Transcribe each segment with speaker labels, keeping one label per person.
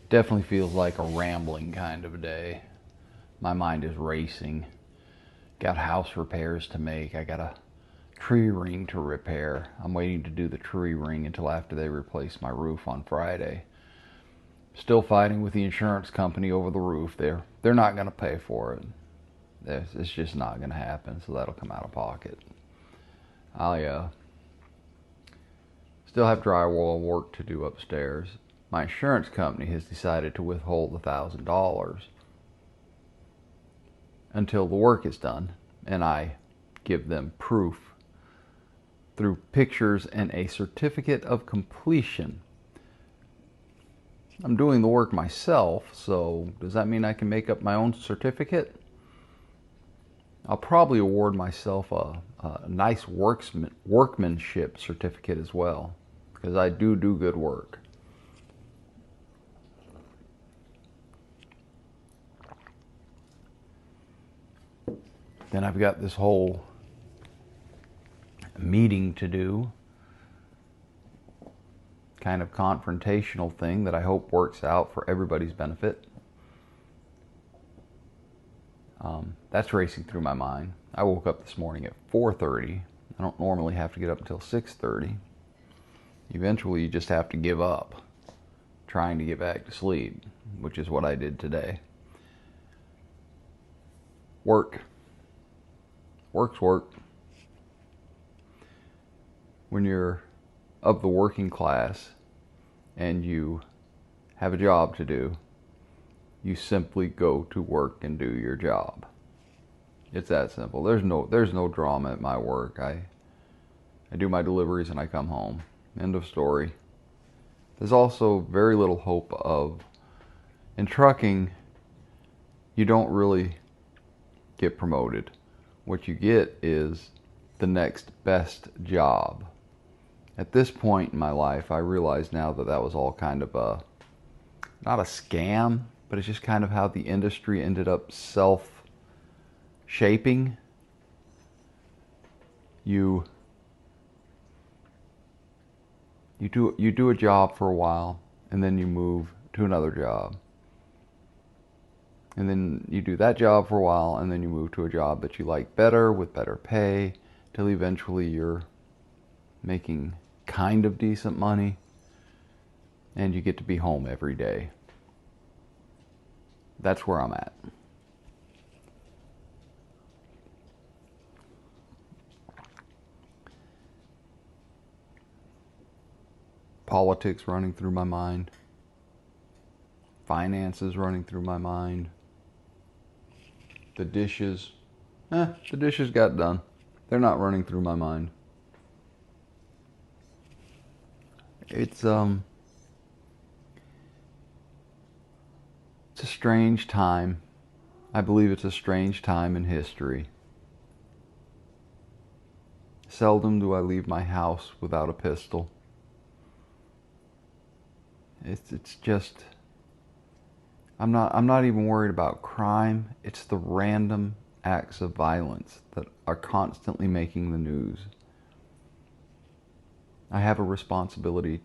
Speaker 1: Definitely feels like a rambling kind of a day. My mind is racing. Got house repairs to make. I got a tree ring to repair. I'm waiting to do the tree ring until after they replace my roof on Friday. Still fighting with the insurance company over the roof. They're not going to pay for it. It's just not going to happen, so that'll come out of pocket. I still have drywall work to do upstairs. My insurance company has decided to withhold $1,000 until the work is done, and I give them proof through pictures and a certificate of completion. I'm doing the work myself, so does that mean I can make up my own certificate? I'll probably award myself a nice workmanship certificate as well, because I do good work. Then I've got this whole meeting to do, kind of confrontational thing that I hope works out for everybody's benefit. That's racing through my mind. I woke up this morning at 4:30. I don't normally have to get up until 6:30. Eventually, you just have to give up trying to get back to sleep, which is what I did today. Work's work. When you're of the working class and you have a job to do, you simply go to work and do your job. It's that simple. There's no drama at my work. I do my deliveries and I come home. End of story. There's also very little hope of, in trucking, you don't really get promoted. What you get is the next best job. At this point in my life, I realize now that was all kind of not a scam, but it's just kind of how the industry ended up self-shaping. You do a job for a while, and then you move to another job. And then you do that job for a while, and then you move to a job that you like better, with better pay, till eventually you're making kind of decent money, and you get to be home every day. That's where I'm at. Politics running through my mind. Finances running through my mind. The dishes got done. They're not running through my mind. It's a strange time. I believe it's a strange time in history. Seldom do I leave my house without a pistol. It's just, I'm not even worried about crime. It's the random acts of violence that are constantly making the news. I have a responsibility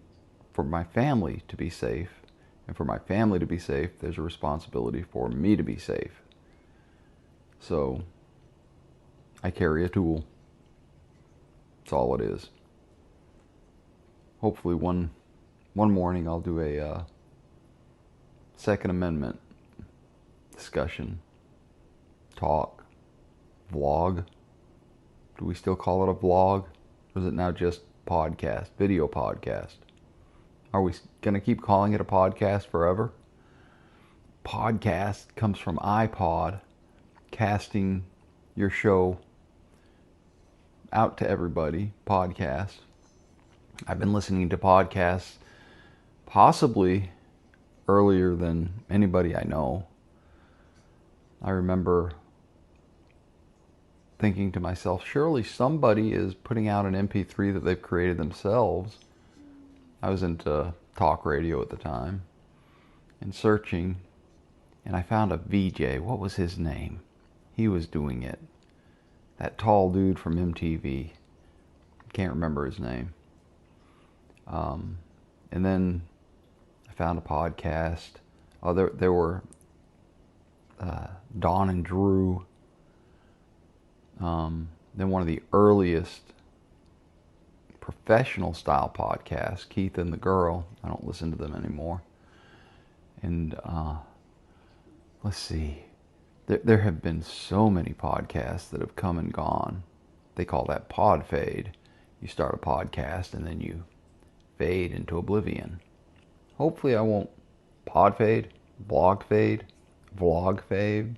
Speaker 1: for my family to be safe, and for my family to be safe, there's a responsibility for me to be safe. So I carry a tool. That's all it is. Hopefully one morning I'll do a Second Amendment discussion, talk, vlog. Do we still call it a vlog? Or is it now just podcast, video podcast? Are we going to keep calling it a podcast forever? Podcast comes from iPod, casting your show out to everybody. Podcast. I've been listening to podcasts possibly earlier than anybody I know. I remember thinking to myself, surely somebody is putting out an MP3 that they've created themselves. I was into talk radio at the time and searching, and I found a VJ. What was his name? He was doing it. That tall dude from MTV. Can't remember his name. And then I found a podcast There were Dawn and Drew. Then one of the earliest professional style podcasts, Keith and the Girl. I don't listen to them anymore. And let's see. There have been so many podcasts that have come and gone. They call that pod fade. You start a podcast and then you fade into oblivion. Hopefully I won't pod fade, vlog fade, vlog fade.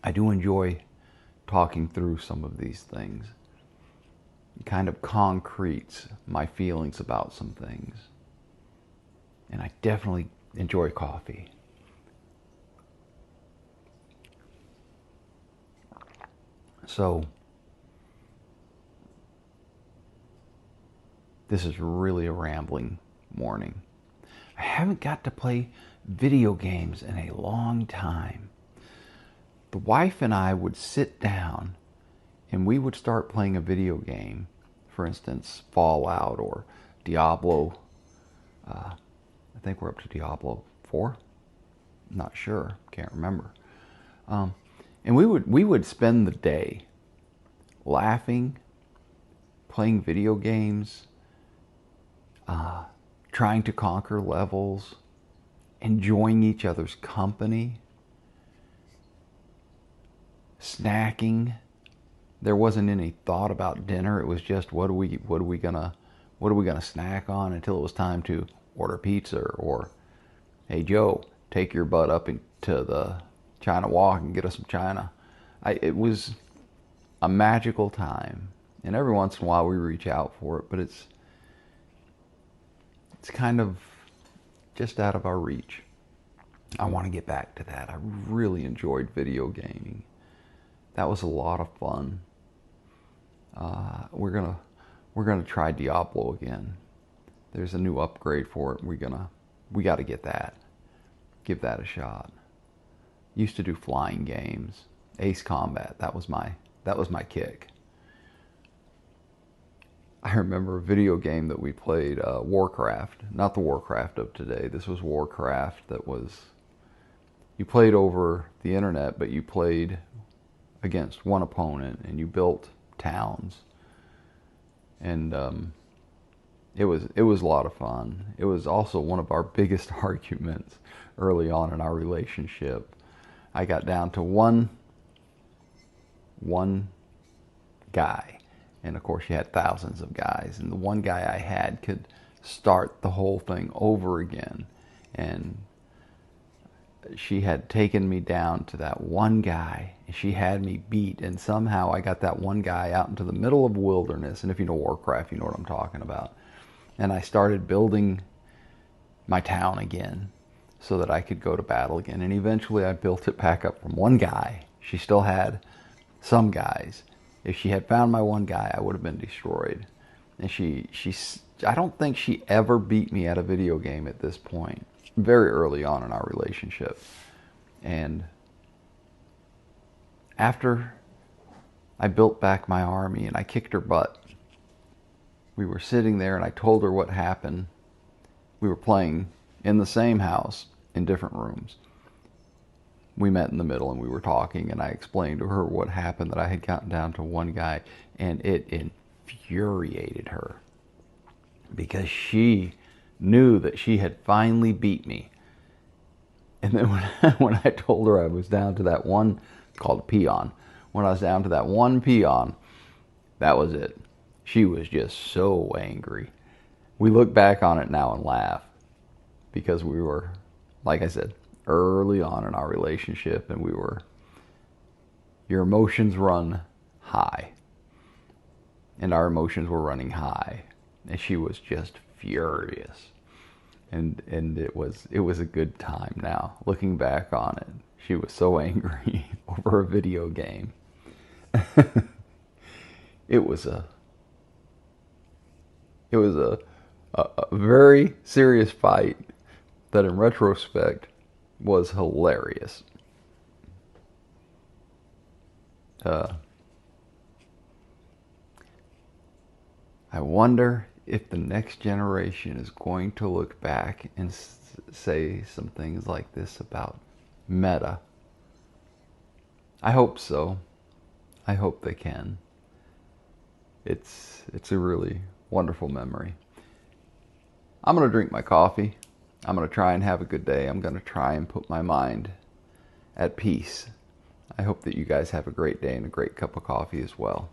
Speaker 1: I do enjoy talking through some of these things. It kind of concretes my feelings about some things. And I definitely enjoy coffee. So, this is really a rambling morning. I haven't got to play video games in a long time. The wife and I would sit down and we would start playing a video game. For instance, Fallout or Diablo. I think we're up to Diablo 4. Not sure. Can't remember. And we would spend the day laughing, playing video games, trying to conquer levels, enjoying each other's company, snacking. There wasn't any thought about dinner. It was just what are we gonna snack on until it was time to order pizza, or hey Joe, take your butt up into the China Walk and get us some China. It was a magical time, and every once in a while we reach out for it, but it's kind of just out of our reach. I want to get back to that. I really enjoyed video gaming. That was a lot of fun. We're gonna try Diablo again. There's a new upgrade for it. We got to get that. Give that a shot. Used to do flying games. Ace Combat. That was my kick. I remember a video game that we played, Warcraft. Not the Warcraft of today. This was Warcraft that was, you played over the internet, but you played against one opponent and you built towns. And it was a lot of fun. It was also one of our biggest arguments early on in our relationship. I got down to one guy, and of course you had thousands of guys, and the one guy I had could start the whole thing over again, and she had taken me down to that one guy, and she had me beat, and somehow I got that one guy out into the middle of wilderness. And if you know Warcraft, you know what I'm talking about. And I started building my town again so that I could go to battle again. And eventually I built it back up from one guy. She still had some guys. If she had found my one guy, I would have been destroyed. And I don't think she ever beat me at a video game at this point. Very early on in our relationship. And after I built back my army and I kicked her butt, we were sitting there and I told her what happened. We were playing in the same house in different rooms. We met in the middle and we were talking, and I explained to her what happened, that I had gotten down to one guy, and it infuriated her because she knew that she had finally beat me. And then when I told her I was down to that one, called a peon, when I was down to that one peon, that was it. She was just so angry. We look back on it now and laugh, because we were, like I said, early on in our relationship, and your emotions run high. And our emotions were running high. And she was just furious. And it was a good time now, looking back on it. She was so angry over a video game. It was a very serious fight that in retrospect was hilarious. I wonder if the next generation is going to look back and say some things like this about Meta, I hope so. I hope they can. It's a really wonderful memory. I'm going to drink my coffee. I'm going to try and have a good day. I'm going to try and put my mind at peace. I hope that you guys have a great day and a great cup of coffee as well.